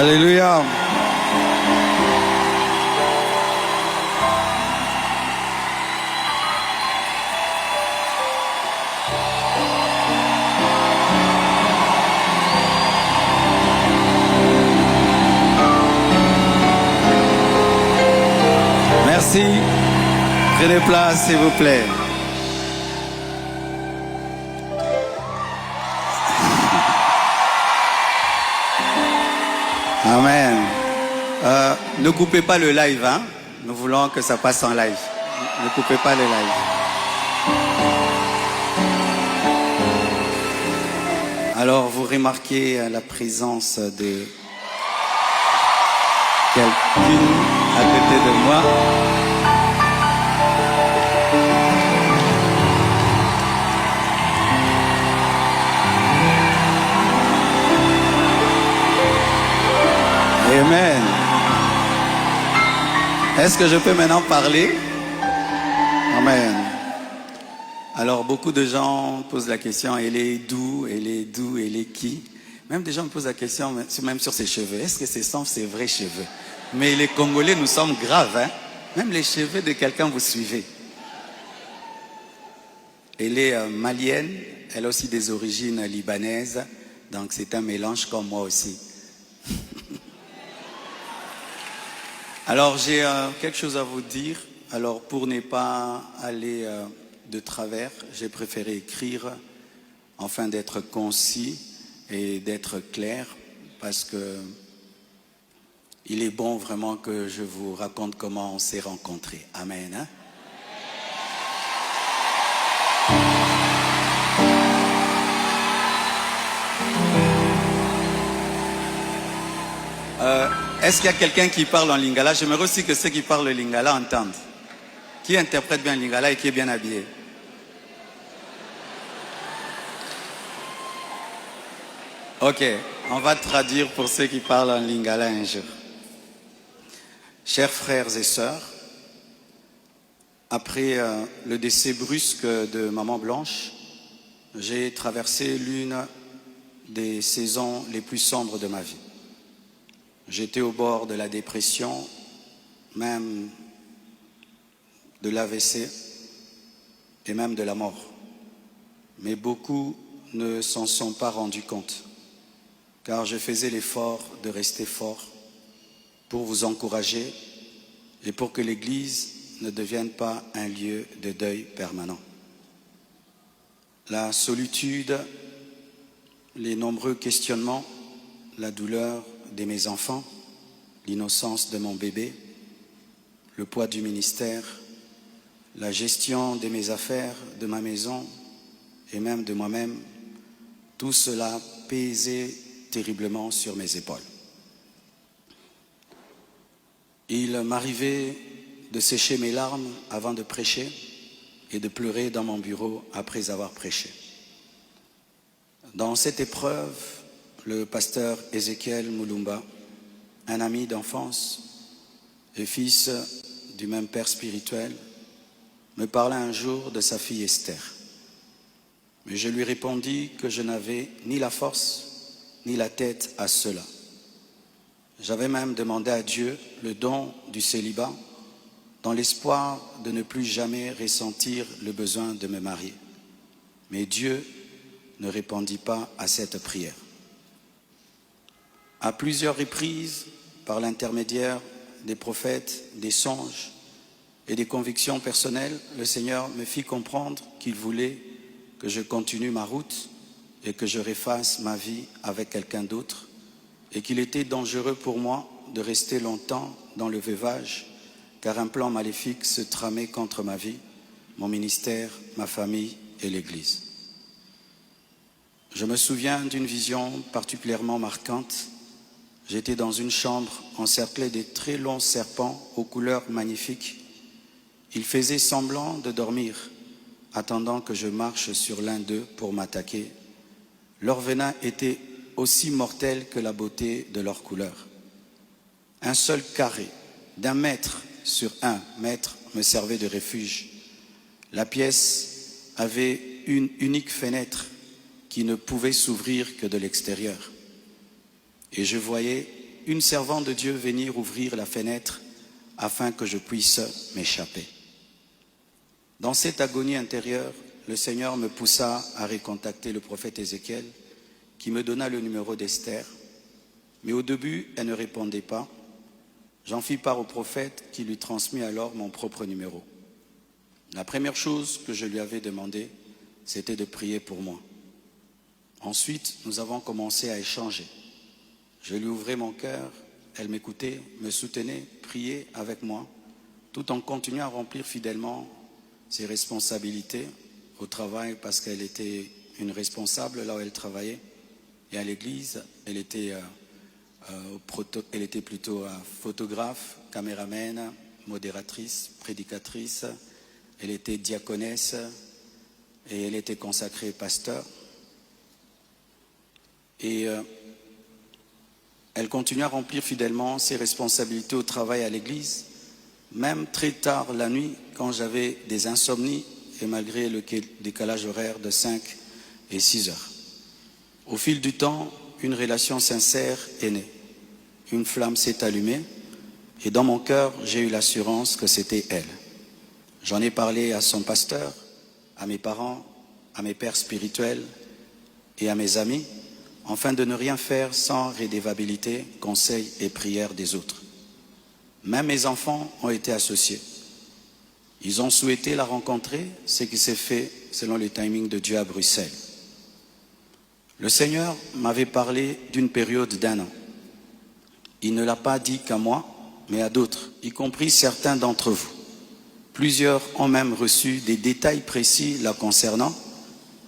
Alléluia. Merci. Prenez place, s'il vous plaît. Amen. Ne coupez pas le live, hein. Nous voulons que ça passe en live. Ne coupez pas le live. Alors, vous remarquez la présence de quelqu'un à côté de moi. Amen. Est-ce que je peux maintenant parler? Amen. Alors, beaucoup de gens posent la question, elle est d'où, elle est d'où, elle est qui? Même des gens me posent la question, même sur ses cheveux. Est-ce que ce sont ses vrais cheveux? Mais les Congolais, nous sommes graves, hein? Même les cheveux de quelqu'un, vous suivez. Elle est malienne, elle a aussi des origines libanaises, donc c'est un mélange comme moi aussi. Alors, j'ai quelque chose à vous dire. Alors, pour ne pas aller de travers, j'ai préféré écrire afin d'être concis et d'être clair, parce que il est bon vraiment que je vous raconte comment on s'est rencontrés. Amen. Hein? Est-ce qu'il y a quelqu'un qui parle en lingala? J'aimerais aussi que ceux qui parlent le lingala entendent. Qui interprète bien le lingala et qui est bien habillé? Ok, on va traduire pour ceux qui parlent en lingala un jour. Chers frères et sœurs, après le décès brusque de Maman Blanche, j'ai traversé l'une des saisons les plus sombres de ma vie. J'étais au bord de la dépression, même de l'AVC et même de la mort. Mais beaucoup ne s'en sont pas rendus compte, car je faisais l'effort de rester fort pour vous encourager et pour que l'Église ne devienne pas un lieu de deuil permanent. La solitude, les nombreux questionnements, la douleur de mes enfants, l'innocence de mon bébé, le poids du ministère, la gestion de mes affaires, de ma maison et même de moi-même, tout cela pesait terriblement sur mes épaules. Il m'arrivait de sécher mes larmes avant de prêcher et de pleurer dans mon bureau après avoir prêché. Dans cette épreuve, le pasteur Ézéchiel Moulumba, un ami d'enfance et fils du même père spirituel, me parla un jour de sa fille Esther. Mais je lui répondis que je n'avais ni la force ni la tête à cela. J'avais même demandé à Dieu le don du célibat dans l'espoir de ne plus jamais ressentir le besoin de me marier. Mais Dieu ne répondit pas à cette prière. À plusieurs reprises, par l'intermédiaire des prophètes, des songes et des convictions personnelles, le Seigneur me fit comprendre qu'il voulait que je continue ma route et que je refasse ma vie avec quelqu'un d'autre, et qu'il était dangereux pour moi de rester longtemps dans le veuvage, car un plan maléfique se tramait contre ma vie, mon ministère, ma famille et l'Église. Je me souviens d'une vision particulièrement marquante. J'étais dans une chambre encerclée de très longs serpents aux couleurs magnifiques. Ils faisaient semblant de dormir, attendant que je marche sur l'un d'eux pour m'attaquer. Leur venin était aussi mortel que la beauté de leur couleur. Un seul carré d'1 mètre sur 1 mètre me servait de refuge. La pièce avait une unique fenêtre qui ne pouvait s'ouvrir que de l'extérieur. Et je voyais une servante de Dieu venir ouvrir la fenêtre afin que je puisse m'échapper. Dans cette agonie intérieure, le Seigneur me poussa à recontacter le prophète Ézéchiel, qui me donna le numéro d'Esther. Mais au début, elle ne répondait pas. J'en fis part au prophète qui lui transmit alors mon propre numéro. La première chose que je lui avais demandé, c'était de prier pour moi. Ensuite, nous avons commencé à échanger. Je lui ouvrais mon cœur, elle m'écoutait, me soutenait, priait avec moi, tout en continuant à remplir fidèlement ses responsabilités au travail, parce qu'elle était une responsable là où elle travaillait. Et à l'église, elle était plutôt photographe, caméraman, modératrice, prédicatrice. Elle était diaconesse et elle était consacrée pasteur. Et elle continue à remplir fidèlement ses responsabilités au travail à l'église, même très tard la nuit, quand j'avais des insomnies et malgré le décalage horaire de 5 et 6 heures. Au fil du temps, une relation sincère est née. Une flamme s'est allumée et dans mon cœur, j'ai eu l'assurance que c'était elle. J'en ai parlé à son pasteur, à mes parents, à mes pères spirituels et à mes amis, afin de ne rien faire sans rédévabilité, conseils et prières des autres. Même mes enfants ont été associés. Ils ont souhaité la rencontrer, ce qui s'est fait selon le timing de Dieu à Bruxelles. Le Seigneur m'avait parlé d'une période d'1 an. Il ne l'a pas dit qu'à moi, mais à d'autres, y compris certains d'entre vous. Plusieurs ont même reçu des détails précis la concernant,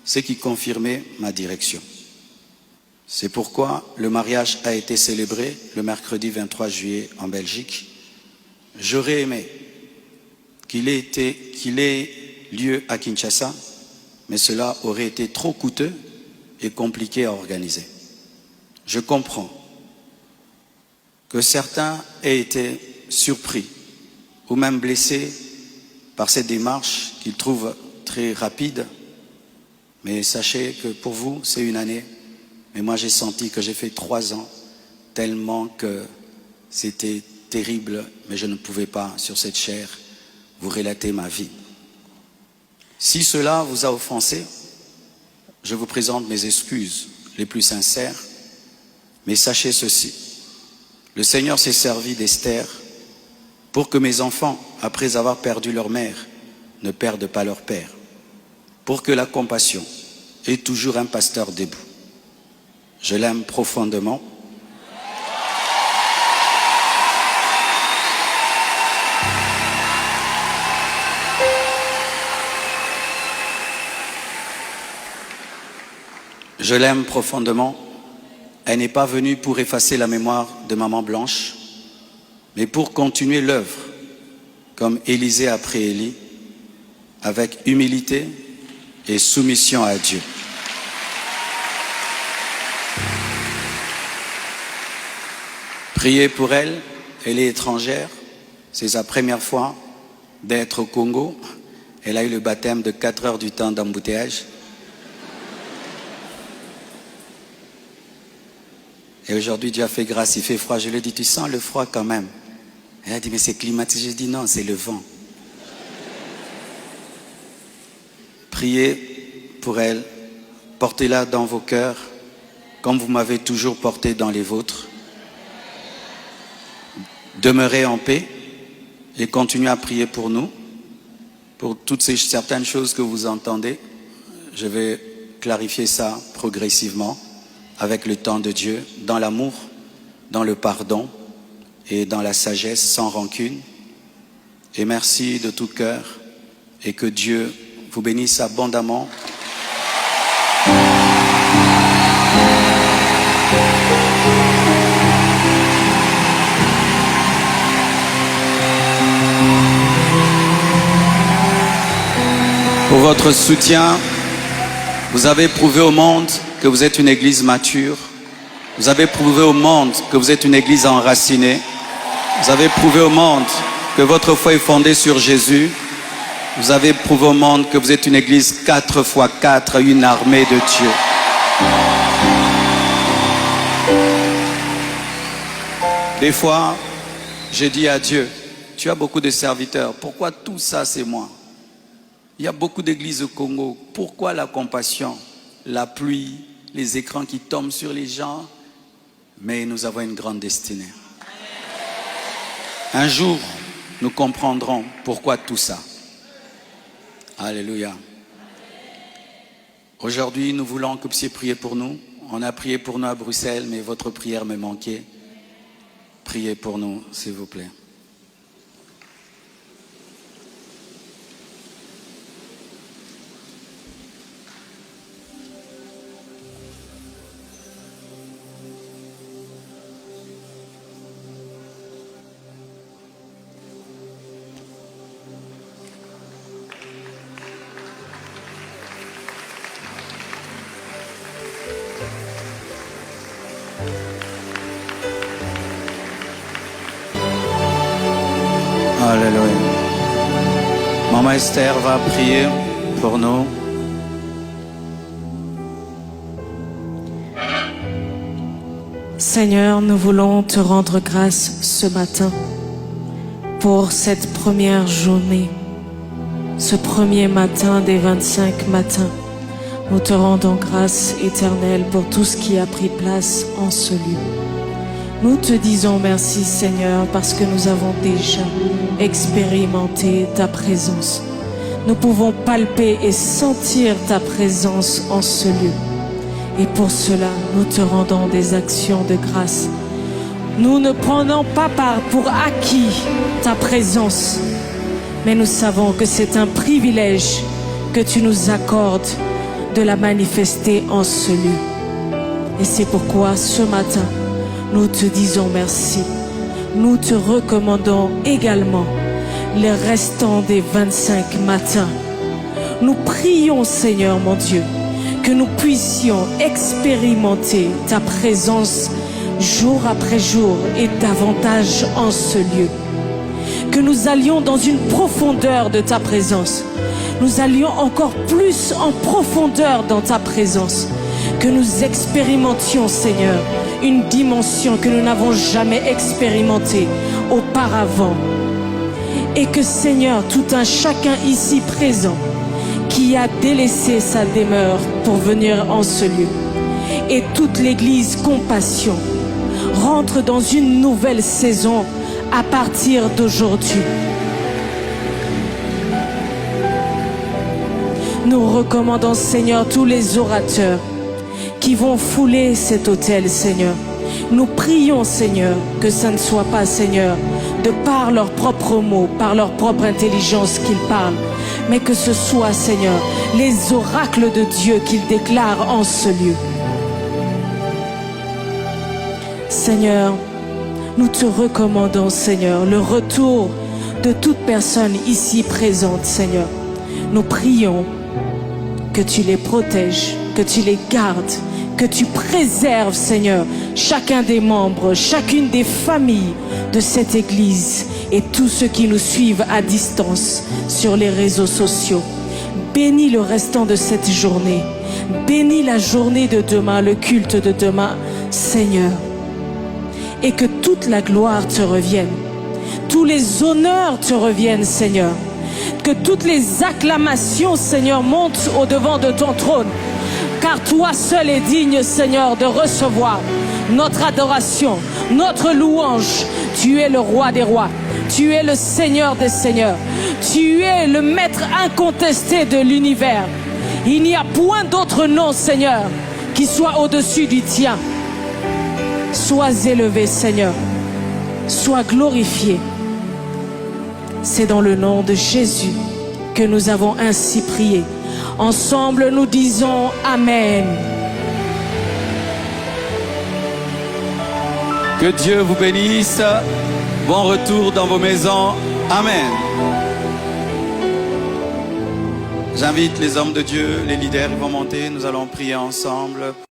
ce qui confirmait ma direction. C'est pourquoi le mariage a été célébré le mercredi 23 juillet en Belgique. J'aurais aimé qu'il ait lieu à Kinshasa, mais cela aurait été trop coûteux et compliqué à organiser. Je comprends que certains aient été surpris ou même blessés par cette démarche qu'ils trouvent très rapide, mais sachez que pour vous, c'est une année. Mais moi, j'ai senti que j'ai fait 3 ans, tellement que c'était terrible, mais je ne pouvais pas, sur cette chair, vous relater ma vie. Si cela vous a offensé, je vous présente mes excuses les plus sincères, mais sachez ceci, le Seigneur s'est servi d'Esther pour que mes enfants, après avoir perdu leur mère, ne perdent pas leur père, pour que la compassion ait toujours un pasteur debout. Je l'aime profondément. Je l'aime profondément. Elle n'est pas venue pour effacer la mémoire de Maman Blanche, mais pour continuer l'œuvre, comme Élisée après Élie, avec humilité et soumission à Dieu. Priez pour elle, elle est étrangère, c'est sa première fois d'être au Congo. Elle a eu le baptême de 4 heures du temps d'embouteillage. Et aujourd'hui, Dieu a fait grâce, il fait froid. Je lui ai dit, tu sens le froid quand même? Elle a dit, mais c'est climatisé. Je dis, non, c'est le vent. Priez pour elle, portez-la dans vos cœurs, comme vous m'avez toujours porté dans les vôtres. Demeurez en paix et continuez à prier pour nous, pour toutes ces certaines choses que vous entendez. Je vais clarifier ça progressivement, avec le temps de Dieu, dans l'amour, dans le pardon et dans la sagesse, sans rancune. Et merci de tout cœur et que Dieu vous bénisse abondamment. Pour votre soutien, vous avez prouvé au monde que vous êtes une église mature. Vous avez prouvé au monde que vous êtes une église enracinée. Vous avez prouvé au monde que votre foi est fondée sur Jésus. Vous avez prouvé au monde que vous êtes une église 4x4, une armée de Dieu. Des fois, je dis à Dieu, tu as beaucoup de serviteurs, pourquoi tout ça c'est moi? Il y a beaucoup d'églises au Congo, pourquoi la compassion, la pluie, les écrans qui tombent sur les gens? Mais nous avons une grande destinée. Un jour, nous comprendrons pourquoi tout ça. Alléluia. Aujourd'hui, nous voulons que vous puissiez prier pour nous. On a prié pour nous à Bruxelles, mais votre prière me manquait. Priez pour nous, s'il vous plaît. Alléluia. Maman Esther va prier pour nous. Seigneur, nous voulons te rendre grâce ce matin pour cette première journée, ce premier matin des 25 matins. Nous te rendons grâce éternelle pour tout ce qui a pris place en ce lieu. Nous te disons merci Seigneur parce que nous avons déjà expérimenté ta présence. Nous pouvons palper et sentir ta présence en ce lieu. Et pour cela, nous te rendons des actions de grâce. Nous ne prenons pas pour acquis ta présence, mais nous savons que c'est un privilège que tu nous accordes de la manifester en ce lieu. Et c'est pourquoi ce matin, nous te disons merci. Nous te recommandons également les restants des 25 matins. Nous prions, Seigneur mon Dieu, que nous puissions expérimenter ta présence jour après jour et davantage en ce lieu. Que nous allions dans une profondeur de ta présence. Nous allions encore plus en profondeur dans ta présence. Que nous expérimentions, Seigneur, une dimension que nous n'avons jamais expérimentée auparavant. Et que, Seigneur, tout un chacun ici présent qui a délaissé sa demeure pour venir en ce lieu, et toute l'Église Compassion rentre dans une nouvelle saison à partir d'aujourd'hui. Nous recommandons, Seigneur, tous les orateurs qui vont fouler cet autel, Seigneur. Nous prions, Seigneur, que ça ne soit pas, Seigneur, de par leurs propres mots, par leur propre intelligence qu'ils parlent, mais que ce soit, Seigneur, les oracles de Dieu qu'ils déclarent en ce lieu. Seigneur, nous te recommandons, Seigneur, le retour de toute personne ici présente, Seigneur. Nous prions que tu les protèges, que tu les gardes, que tu préserves, Seigneur, chacun des membres, chacune des familles de cette Église et tous ceux qui nous suivent à distance sur les réseaux sociaux. Bénis le restant de cette journée. Bénis la journée de demain, le culte de demain, Seigneur. Et que toute la gloire te revienne. Tous les honneurs te reviennent, Seigneur. Que toutes les acclamations, Seigneur, montent au-devant de ton trône. Car toi seul es digne, Seigneur, de recevoir notre adoration, notre louange. Tu es le roi des rois. Tu es le Seigneur des seigneurs. Tu es le maître incontesté de l'univers. Il n'y a point d'autre nom, Seigneur, qui soit au-dessus du tien. Sois élevé, Seigneur. Sois glorifié. C'est dans le nom de Jésus que nous avons ainsi prié. Ensemble, nous disons Amen. Que Dieu vous bénisse. Bon retour dans vos maisons. Amen. J'invite les hommes de Dieu, les leaders, ils vont monter. Nous allons prier ensemble.